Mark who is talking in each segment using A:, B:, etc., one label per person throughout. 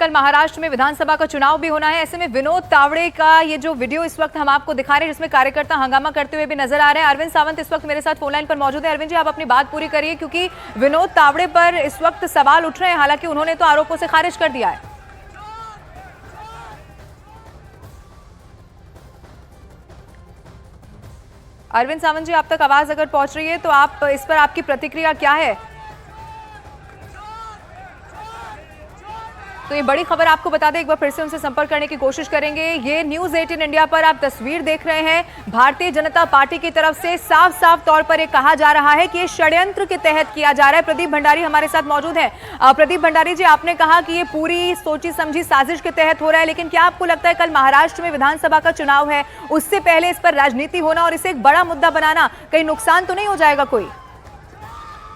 A: कल महाराष्ट्र में विधानसभा का चुनाव भी होना है। ऐसे में विनोद तावड़े का ये जो वीडियो इस वक्त हम आपको दिखा रहे हैं, जिसमें कार्यकर्ता हंगामा करते हुए भी नजर आ रहे हैं। अरविंद सावंत इस वक्त मेरे साथ फोन लाइन पर मौजूद है। अरविंद जी, आप अपनी बात पूरी करिए, क्योंकि विनोद तावड़े पर इस वक्त सवाल उठ रहे हैं, हालांकि उन्होंने तो आरोपों से खारिज कर दिया है। अरविंद सावंत जी, आप तक आवाज अगर पहुंच रही है तो आप इस पर आपकी प्रतिक्रिया क्या है? तो ये बड़ी खबर आपको बता दें, एक बार फिर से उनसे संपर्क करने की कोशिश करेंगे। ये न्यूज़ 18 इंडिया पर आप तस्वीर देख रहे हैं। भारतीय जनता पार्टी की तरफ से साफ साफ तौर पर ये कहा जा रहा है कि ये षड्यंत्र के तहत किया जा रहा है। प्रदीप भंडारी हमारे साथ मौजूद है। प्रदीप भंडारी जी, आपने कहा कि ये पूरी सोची समझी साजिश के तहत हो रहा है, लेकिन क्या आपको लगता है कल महाराष्ट्र में विधानसभा का चुनाव है, उससे पहले इस पर राजनीति होना और इसे एक बड़ा मुद्दा बनाना, कहीं नुकसान तो नहीं हो जाएगा कोई?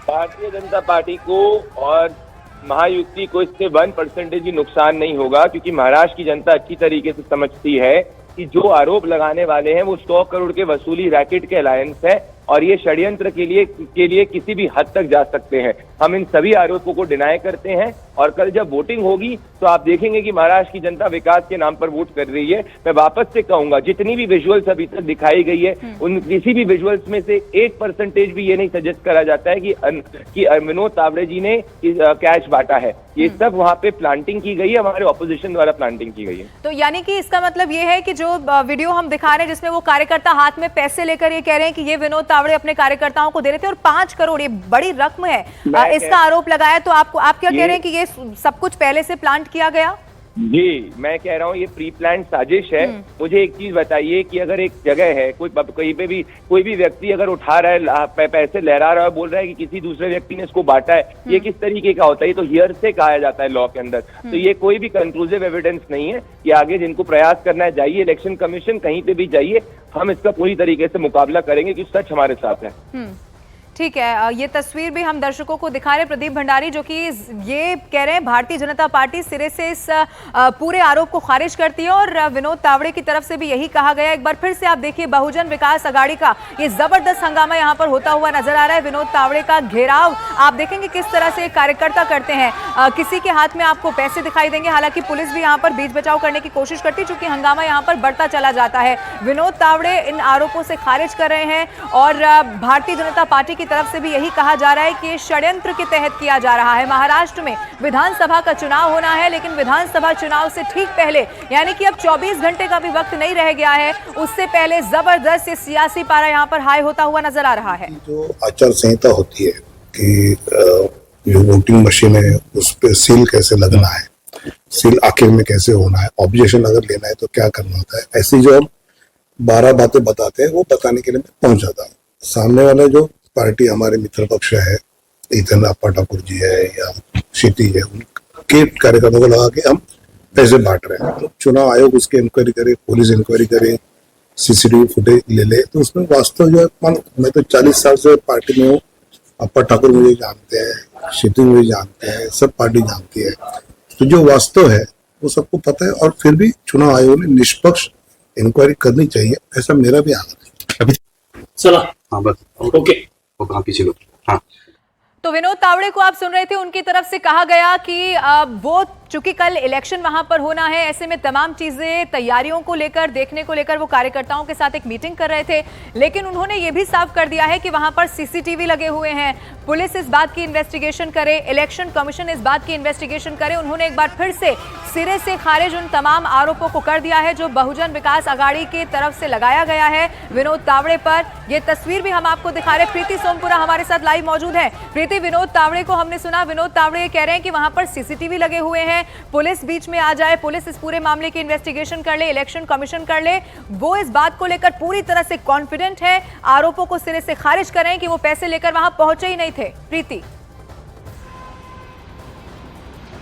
B: भारतीय जनता पार्टी को और महायुति को इससे 1% भी नुकसान नहीं होगा, क्योंकि महाराष्ट्र की जनता अच्छी तरीके से समझती है कि जो आरोप लगाने वाले हैं वो 100 करोड़ के वसूली रैकेट के अलायंस है और ये षड्यंत्र के लिए किसी भी हद तक जा सकते हैं। हम इन सभी आरोपों को डिनाई करते हैं और कल जब वोटिंग होगी तो आप देखेंगे कि महाराष्ट्र की जनता विकास के नाम पर वोट कर रही है। मैं वापस से कहूंगा, जितनी भी विजुअल्स अभी तक दिखाई गई है, उन किसी भी विजुअल्स में से 1% भी ये नहीं सजेस्ट करा जाता है कि विनोद तावड़े जी ने कैश बांटा है। ये सब वहाँ पे प्लांटिंग की गई है, हमारे ऑपोजिशन द्वारा प्लांटिंग की गई है।
A: तो यानी कि इसका मतलब ये है कि जो वीडियो हम दिखा रहे हैं, जिसमें वो कार्यकर्ता हाथ में पैसे लेकर ये कह रहे हैं कि ये विनोद तावड़े अपने कार्यकर्ताओं को दे रहे थे और 5 करोड़, ये बड़ी रकम है, इसका आरोप लगाया, तो आप क्या कह रहे हैं कि ये सब कुछ पहले से प्लांट किया गया?
B: जी, मैं कह रहा हूँ ये प्री प्लान साजिश है। मुझे एक चीज बताइए कि अगर एक जगह है, कहीं पे भी कोई भी व्यक्ति अगर उठा रहा है, पैसे लहरा रहा है, बोल रहा है कि किसी दूसरे व्यक्ति ने इसको बांटा है, ये किस तरीके का होता है? ये तो हियर से कहा जाता है लॉ के अंदर। तो ये कोई भी कंक्लूसिव एविडेंस नहीं है। कि आगे जिनको प्रयास करना है जाइए, इलेक्शन कमीशन कहीं पे भी जाइए, हम इसका पूरी तरीके से मुकाबला करेंगे कि सच हमारे साथ है।
A: ठीक है, ये तस्वीर भी हम दर्शकों को दिखा रहे हैं। प्रदीप भंडारी जो कि ये कह रहे हैं भारतीय जनता पार्टी सिरे से इस पूरे आरोप को खारिज करती है और विनोद तावड़े की तरफ से भी यही कहा गया। एक बार फिर से आप देखिए, बहुजन विकास आघाड़ी का ये जबरदस्त हंगामा यहाँ पर होता हुआ नजर आ रहा है। विनोद तावड़े का घेराव आप देखेंगे किस तरह से कार्यकर्ता करते हैं। किसी के हाथ में आपको पैसे दिखाई देंगे, हालांकि पुलिस भी यहाँ पर बीच बचाव करने की कोशिश करती है, चूंकि हंगामा यहाँ पर बढ़ता चला जाता है। विनोद तावड़े इन आरोपों से खारिज कर रहे हैं और भारतीय जनता पार्टी की तरफ से भी यही कहा जा रहा है कि षड्यंत्र के तहत किया जा रहा है। महाराष्ट्र में विधानसभा का चुनाव होना है, लेकिन विधानसभा चुनाव से ठीक पहले, यानी कि अब 24 घंटे का भी वक्त नहीं रह गया है, उससे पहले जबरदस्त ये सियासी पारा यहाँ पर हाई होता हुआ नजर आ रहा है।
C: जो आचार संहिता होती है कि जो वोटिंग मशीन है उस पर सील कैसे लगना है, सील आखिर में कैसे होना है, ऑब्जेक्शन अगर लेना है तो क्या करना होता है, ऐसी जो 12 बातें बताते हैं वो बताने के लिए मैं पहुंच जाता हूँ। सामने वाले जो पार्टी हमारे मित्र पक्ष है, इधर अप्पा ठाकुर जी है या क्षितिज है, उनके कार्यकर्ताओं को लगा के हम पैसे बांट रहे हैं। तो चुनाव आयोग उसकी इंक्वायरी करे, पुलिस इंक्वायरी करे, सीसीटीवी फुटेज ले ले, तो उसमें वास्तव जो है, मैं तो 40 साल से पार्टी में हूँ, अप्पा ठाकुर मुझे जानते हैं, क्षितिज मुझे जानते हैं, सब पार्टी जानती है, तो जो वास्तव है वो सबको पता है। और फिर भी चुनाव आयोग ने निष्पक्ष इंक्वायरी करनी चाहिए, ऐसा मेरा भी आग्रह है।
D: चलो हाँ बस ओके पीछे लो। हाँ,
A: तो विनोद तावड़े को आप सुन रहे थे, उनकी तरफ से कहा गया कि वो चूंकि कल इलेक्शन वहां पर होना है, ऐसे में तमाम चीजें तैयारियों को लेकर, देखने को लेकर वो कार्यकर्ताओं के साथ एक मीटिंग कर रहे थे, लेकिन उन्होंने ये भी साफ कर दिया है कि वहां पर सीसीटीवी लगे हुए हैं, पुलिस इस बात की इन्वेस्टिगेशन करे, इलेक्शन कमीशन इस बात की इन्वेस्टिगेशन करे। उन्होंने एक बार फिर से सिरे से खारिज उन तमाम आरोपों को कर दिया है जो बहुजन विकास आघाड़ी की तरफ से लगाया गया है विनोद तावड़े पर। यह तस्वीर भी हम आपको दिखा रहे हैं। प्रीति सोमपुरा हमारे साथ लाइव मौजूद है। प्रीति, विनोद तावड़े को हमने सुना, विनोद तावड़े कह रहे हैं कि वहां पर सीसीटीवी लगे हुए हैं, पुलिस बीच में आ जाए, पुलिस इस पूरे मामले की इन्वेस्टिगेशन कर ले, इलेक्शन कमीशन कर ले। वो इस बात को लेकर पूरी तरह से कॉन्फिडेंट है, आरोपों को सिरे से खारिज कर रहे हैं कि वो पैसे लेकर वहां पहुंचे ही नहीं थे। प्रीति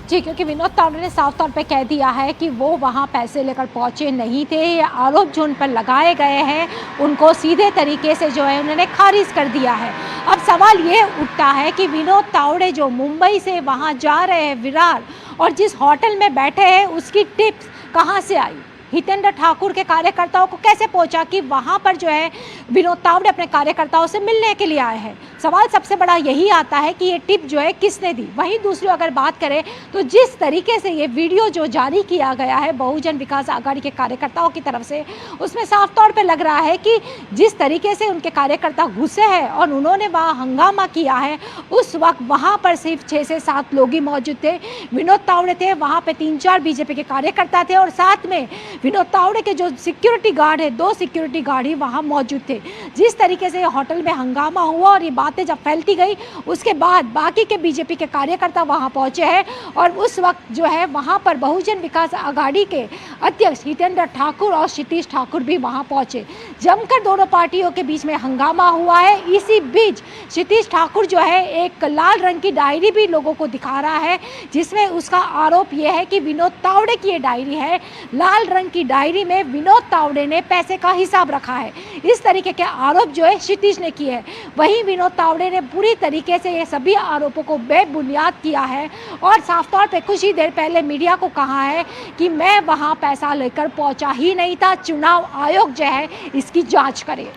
E: जी, क्योंकि विनोद तावड़े ने साफ तौर पे कह दिया है कि वो वहाँ पैसे लेकर पहुँचे नहीं थे। ये आरोप जो उन पर लगाए गए हैं उनको सीधे तरीके से जो है उन्होंने खारिज कर दिया है। अब सवाल ये उठता है कि विनोद तावड़े जो मुंबई से वहाँ जा रहे हैं विरार, और जिस होटल में बैठे हैं उसकी टिप्स कहाँ से आई, हितेंद्र ठाकुर के कार्यकर्ताओं को कैसे पहुंचा कि वहां पर जो है विनोद तावड़े अपने कार्यकर्ताओं से मिलने के लिए आए हैं। सवाल सबसे बड़ा यही आता है कि ये टिप जो है किसने दी। वहीं दूसरी अगर बात करें तो जिस तरीके से ये वीडियो जो जारी किया गया है बहुजन विकास आघाड़ी के कार्यकर्ताओं की तरफ से, उसमें साफ तौर पे लग रहा है कि जिस तरीके से उनके कार्यकर्ता घुसे हैं और उन्होंने वहाँ हंगामा किया है, उस वक्त वहाँ पर सिर्फ 6 से 7 लोग ही मौजूद थे। विनोद तावड़े थे, वहाँ पे 3-4 बीजेपी के कार्यकर्ता थे और साथ में विनोद तावड़े के जो सिक्योरिटी गार्ड है, 2 सिक्योरिटी गार्ड ही वहाँ मौजूद थे। जिस तरीके से होटल में हंगामा हुआ और ये बातें जब फैलती गई, उसके बाद बाकी के बीजेपी के कार्यकर्ता वहाँ पहुँचे हैं और उस वक्त जो है वहाँ पर बहुजन विकास आघाड़ी के अध्यक्ष हितेंद्र ठाकुर और क्षितिज ठाकुर भी वहाँ पहुँचे। जमकर दोनों पार्टियों के बीच में हंगामा हुआ है। इसी बीच क्षितिज ठाकुर जो है एक लाल रंग की डायरी भी लोगों को दिखा रहा है, जिसमें उसका आरोप यह है कि विनोद तावड़े की ये डायरी है। लाल रंग की डायरी में विनोद तावड़े ने पैसे का हिसाब रखा है। इस तरीके के आरोप जो है क्षितिज ने किए हैं। वहीं विनोद तावड़े ने पूरी तरीके से ये सभी आरोपों को बेबुनियाद किया है और साफ तौर पे कुछ ही देर पहले मीडिया को कहा है कि मैं वहाँ पैसा लेकर पहुँचा ही नहीं था, चुनाव आयोग जो है इसकी जाँच करे।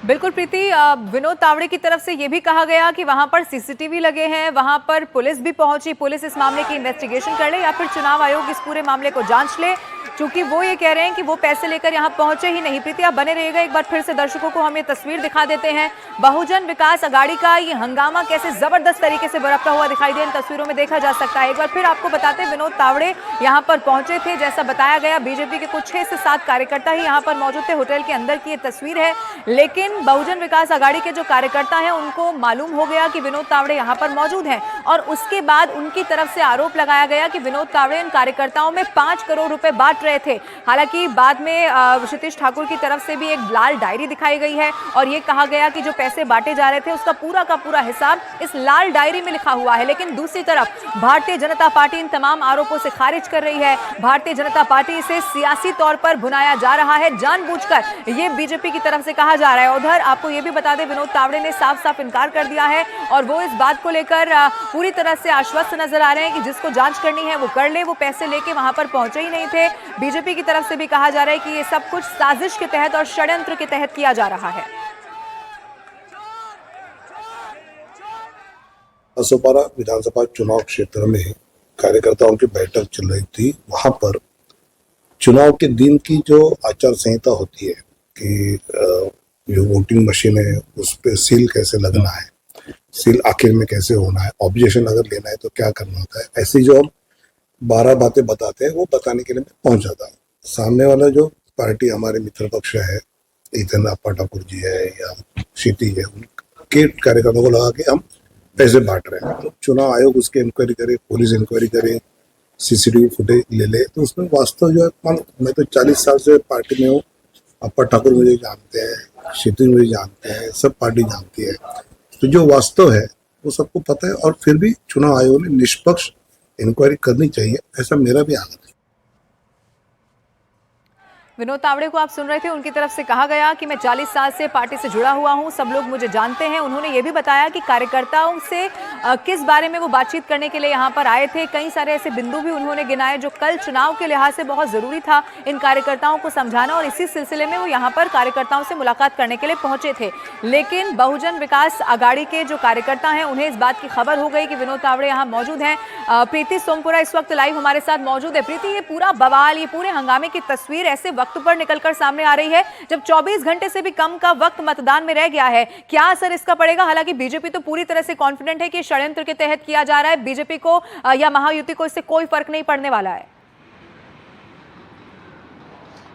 A: बिल्कुल प्रीति, विनोद तावड़े की तरफ से ये भी कहा गया कि वहां पर सीसीटीवी लगे हैं, वहां पर पुलिस भी पहुंची, पुलिस इस मामले की इन्वेस्टिगेशन कर ले या फिर चुनाव आयोग इस पूरे मामले को जांच ले, क्योंकि वो ये कह रहे हैं कि वो पैसे लेकर यहां पहुंचे ही नहीं। प्रीति, आप बने रहिएगा, एक बार फिर से दर्शकों को हम ये तस्वीर दिखा देते हैं। बहुजन विकास आघाड़ी का ये हंगामा कैसे जबरदस्त तरीके से बरपता हुआ दिखाई दे, इन तस्वीरों में देखा जा सकता है। एक बार फिर आपको बताते हैं, विनोद तावड़े यहाँ पर पहुंचे थे, जैसा बताया गया बीजेपी के कुछ 6 से 7 कार्यकर्ता ही यहाँ पर मौजूद थे। होटल के अंदर की ये तस्वीर है, लेकिन बहुजन विकास आघाड़ी के जो कार्यकर्ता हैं उनको मालूम हो गया कि विनोद तावड़े यहाँ पर मौजूद हैं और उसके बाद उनकी तरफ से आरोप लगाया गया कि विनोद तावड़े इन कार्यकर्ताओं में 5 करोड़ रुपए बांट रहे थे। हालांकि बाद में क्षितिज ठाकुर की तरफ से भी एक लाल डायरी दिखाई गई है और ये कहा गया कि जो पैसे बांटे जा रहे थे उसका पूरा का पूरा हिसाब इस लाल डायरी में लिखा हुआ है। लेकिन दूसरी तरफ भारतीय जनता पार्टी इन तमाम आरोपों से खारिज कर रही है। भारतीय जनता पार्टी इसे सियासी तौर पर भुनाया जा रहा है, जानबूझकर ये बीजेपी की तरफ से कहा जा रहा है। उधर आपको ये भी बता दें, विनोद तावड़े ने साफ साफ इनकार कर दिया है और वो इस बात को लेकर पूरी तरह से आश्वस्त नजर आ रहे हैं कि जिसको जांच करनी है वो कर ले, वो पैसे लेके वहां पर पहुंचे ही नहीं थे। बीजेपी की तरफ से भी कहा जा रहा है कि ये सब कुछ साजिश के तहत और षड्यंत्र के तहत किया जा रहा है।
C: असोपारा विधानसभा चुनाव क्षेत्र में कार्यकर्ताओं की बैठक चल रही थी। वहां पर चुनाव के दिन की जो आचार संहिता होती है कि जो वोटिंग मशीन है उस पर सील कैसे लगना है, सील आखिर में कैसे होना है, ऑब्जेक्शन अगर लेना है तो क्या करना होता है, ऐसी जो हम 12 बातें बताते हैं वो बताने के लिए मैं पहुंच जाता हूँ। सामने वाला जो पार्टी हमारे मित्र पक्ष है, हितेंद्र ठाकुर जी है या क्षितिज है, उनके कार्यकर्ताओं को लगा के हम पैसे बांट रहे हैं। तो चुनाव आयोग उसके इंक्वायरी करे, पुलिस इंक्वायरी करे, सीसीटीवी फुटेज ले ले, तो उसमें वास्तव जो है, मैं तो 40 साल से पार्टी में हूँ, अप्पा ठाकुर मुझे जानते हैं, क्षितिज मुझे जानते हैं, सब पार्टी जानती है, तो जो वास्तव है वो सबको पता है। और फिर भी चुनाव आयोग ने निष्पक्ष इंक्वायरी करनी चाहिए, ऐसा मेरा भी आग्रह है।
A: विनोद तावड़े को आप सुन रहे थे, उनकी तरफ से कहा गया कि मैं 40 साल से पार्टी से जुड़ा हुआ हूं, सब लोग मुझे जानते हैं। उन्होंने ये भी बताया कि कार्यकर्ताओं से किस बारे में वो बातचीत करने के लिए यहां पर आए थे। कई सारे ऐसे बिंदु भी उन्होंने गिनाए जो कल चुनाव के लिहाज से बहुत जरूरी था इन कार्यकर्ताओं को समझाना, और इसी सिलसिले में वो यहाँ पर कार्यकर्ताओं से मुलाकात करने के लिए पहुंचे थे। लेकिन बहुजन विकास आघाड़ी के जो कार्यकर्ता हैं उन्हें इस बात की खबर हो गई कि विनोद तावड़े यहाँ मौजूद हैं। प्रीति सोमपुरा इस वक्त लाइव हमारे साथ मौजूद है। प्रीति, ये पूरा बवाल, ये पूरे हंगामे की तस्वीर ऐसे वक्त पर निकलकर सामने आ रही है जब 24 घंटे से भी कम का वक्त मतदान में रह गया है, क्या असर इसका पड़ेगा? हालांकि बीजेपी तो पूरी तरह से कॉन्फिडेंट है कि षड्यंत्र के तहत किया जा रहा है, बीजेपी को या महायुति को इससे कोई फर्क नहीं पड़ने वाला है।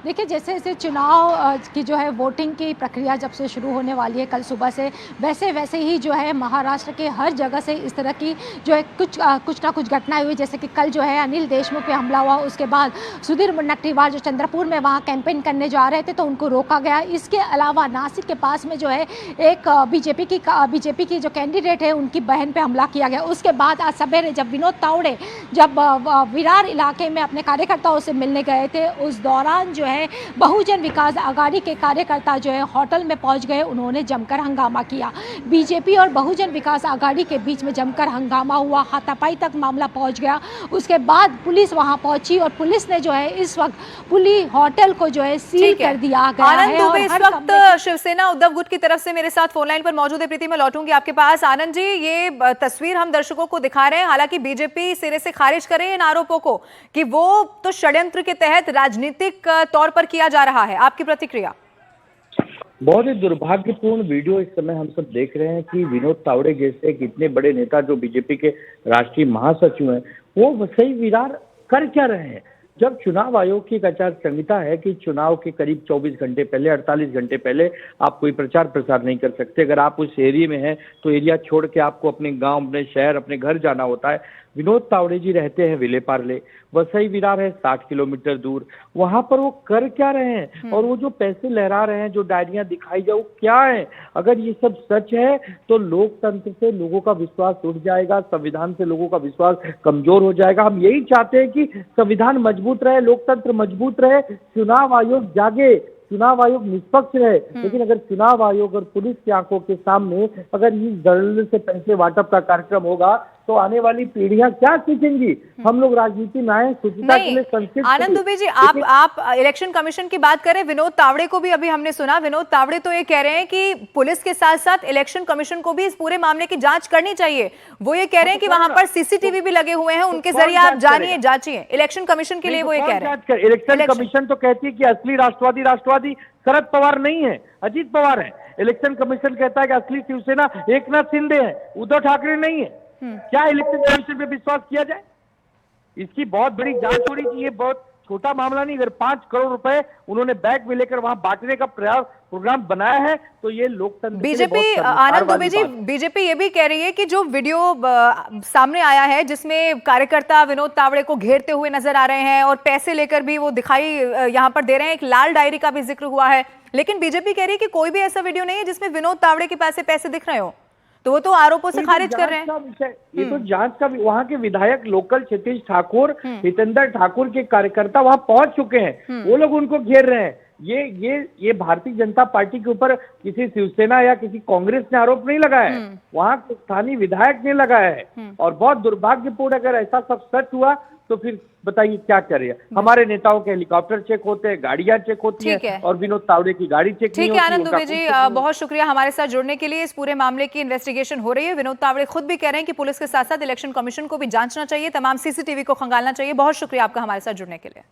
E: देखिए, जैसे जैसे चुनाव की जो है वोटिंग की प्रक्रिया जब से शुरू होने वाली है कल सुबह से, वैसे वैसे ही जो है महाराष्ट्र के हर जगह से इस तरह की जो है कुछ ना कुछ घटनाएं हुई। जैसे कि कल जो है अनिल देशमुख पे हमला हुआ, उसके बाद सुधीर मुनगंटीवार जो चंद्रपुर में वहाँ कैंपेन करने जा रहे थे तो उनको रोका गया। इसके अलावा नासिक के पास में जो है एक बीजेपी की जो कैंडिडेट है उनकी बहन पर हमला किया गया। उसके बाद आज सवेरे जब विनोद तावड़े जब विरार इलाके में अपने कार्यकर्ताओं से मिलने गए थे, उस दौरान जो है बहुजन विकास आघाड़ी के कार्यकर्ता जो है होटल में पहुंच गए, उन्होंने जमकर हंगामा किया। बीजेपी और बहुजन विकास आघाड़ी के बीच में जमकर हंगामा हुआ, हाथापाई तक मामला पहुंच गया। उसके बाद पुलिस वहां पहुंची और पुलिस ने जो है इस वक्त पुलिस होटल को जो है सील कर दिया गया है।
A: आनंद दुबे इस वक्त शिवसेना उद्धव गुट की तरफ से मेरे साथ फोन लाइन पर मौजूद है। प्रीति, मैं लौटूंगी आपके पास। आनंद जी, ये तस्वीर हम दर्शकों को दिखा रहे हैं, हालांकि बीजेपी सिरे से खारिज कर रही है इन आरोपों को कि वो तो षड्यंत्र के तहत राजनीतिक तौर पर किया जा रहा है। आपकी प्रतिक्रिया?
F: बहुत ही दुर्भाग्यपूर्ण वीडियो इस समय हम सब देख रहे हैं कि विनोद तावड़े जैसे एक इतने बड़े नेता जो बीजेपी के राष्ट्रीय महासचिव हैं, वो वसई विरार कर क्या रहे हैं। जब चुनाव आयोग की एक आचार संहिता है कि चुनाव के करीब 24 घंटे पहले, 48 घंटे पहले आप कोई प्रचार प्रसार नहीं कर सकते। अगर आप उस एरिया में हैं तो एरिया छोड़ के आपको अपने गांव, अपने शहर, अपने घर जाना होता है। विनोद तावड़े जी रहते हैं विले पार्ले, वसई विरार है 60 किलोमीटर दूर। वहां पर वो कर क्या रहे हैं और वो जो पैसे लहरा रहे हैं, जो डायरियां दिखाई जाए, वो क्या है। अगर ये सब सच है तो लोकतंत्र से लोगों का विश्वास उठ जाएगा, संविधान से लोगों का विश्वास कमजोर हो जाएगा। हम यही चाहते हैं कि संविधान मजबूत रहे, लोकतंत्र मजबूत रहे, चुनाव आयोग जागे, चुनाव आयोग निष्पक्ष रहे। लेकिन अगर चुनाव आयोग और पुलिस की आंखों के सामने अगर इस दल से पैसे वाटप का कार्यक्रम होगा तो आने वाली पीढ़ियां क्या सीखेंगी। हम लोग राजनीति में आए शुचिता के लिए, संस्कृत।
A: आनंद दुबे जी, आप इलेक्शन कमीशन की बात करें, विनोद तावड़े को भी अभी हमने सुना। विनोद तावड़े तो ये कह रहे हैं कि पुलिस के साथ साथ इलेक्शन कमीशन को भी इस पूरे मामले की जांच करनी चाहिए। वो ये कह रहे हैं कि वहां पर सीसीटीवी भी लगे हुए हैं, उनके जरिए आप जानिए, जांचिए। इलेक्शन कमीशन के लिए वो ये कह रहे हैं।
F: इलेक्शन कमीशन तो कहती है कि असली राष्ट्रवादी शरद पवार नहीं है, अजीत पवार है। इलेक्शन कमीशन कहता है कि असली शिवसेना एकनाथ शिंदे है, उद्धव ठाकरे नहीं है। क्या इलेक्शन कमीशन पे विश्वास किया जाए? इसकी बहुत बड़ी जांच होनी चाहिए। बहुत छोटा मामला नहीं। अगर 5 करोड़ रुपए उन्होंने बैग में लेकर वहां बांटने का प्रोग्राम बनाया है तो ये लोकतंत्र
A: बीजेपी, आनंद दुबे जी, बीजेपी ये भी कह रही है कि जो वीडियो सामने आया है जिसमें कार्यकर्ता विनोद तावड़े को घेरते हुए नजर आ रहे हैं और पैसे लेकर भी वो दिखाई यहां पर दे रहे हैं, एक लाल डायरी का भी जिक्र हुआ है, लेकिन बीजेपी कह रही है कि कोई भी ऐसा वीडियो नहीं है जिसमें विनोद तावड़े के पास पैसे दिख रहे हो। तो वो तो आरोपों से खारिज कर रहे हैं।
F: ये तो जांच का, वहां के विधायक लोकल क्षितिज ठाकुर, हितेंद्र ठाकुर के कार्यकर्ता वहां पहुंच चुके हैं, वो लोग उनको घेर रहे हैं। ये भारतीय जनता पार्टी के ऊपर किसी शिवसेना या किसी कांग्रेस ने आरोप नहीं लगाया है, वहां के स्थानीय विधायक ने लगाया है। और बहुत दुर्भाग्यपूर्ण, अगर ऐसा सब सच हुआ तो फिर बताइए क्या करें। हमारे नेताओं के हेलीकॉप्टर चेक होते हैं, गाड़ियां चेक होती हैं और विनोद तावड़े की गाड़ी चेक नहीं होती।
A: ठीक है आनंद दुबे जी, बहुत शुक्रिया हमारे साथ जुड़ने के लिए। इस पूरे मामले की इन्वेस्टिगेशन हो रही है। विनोद तावड़े खुद भी कह रहे हैं कि पुलिस के साथ साथ इलेक्शन कमीशन को भी जांचना चाहिए, तमाम सीसीटीवी को खंगालना चाहिए। बहुत शुक्रिया आपका हमारे साथ जुड़ने के लिए।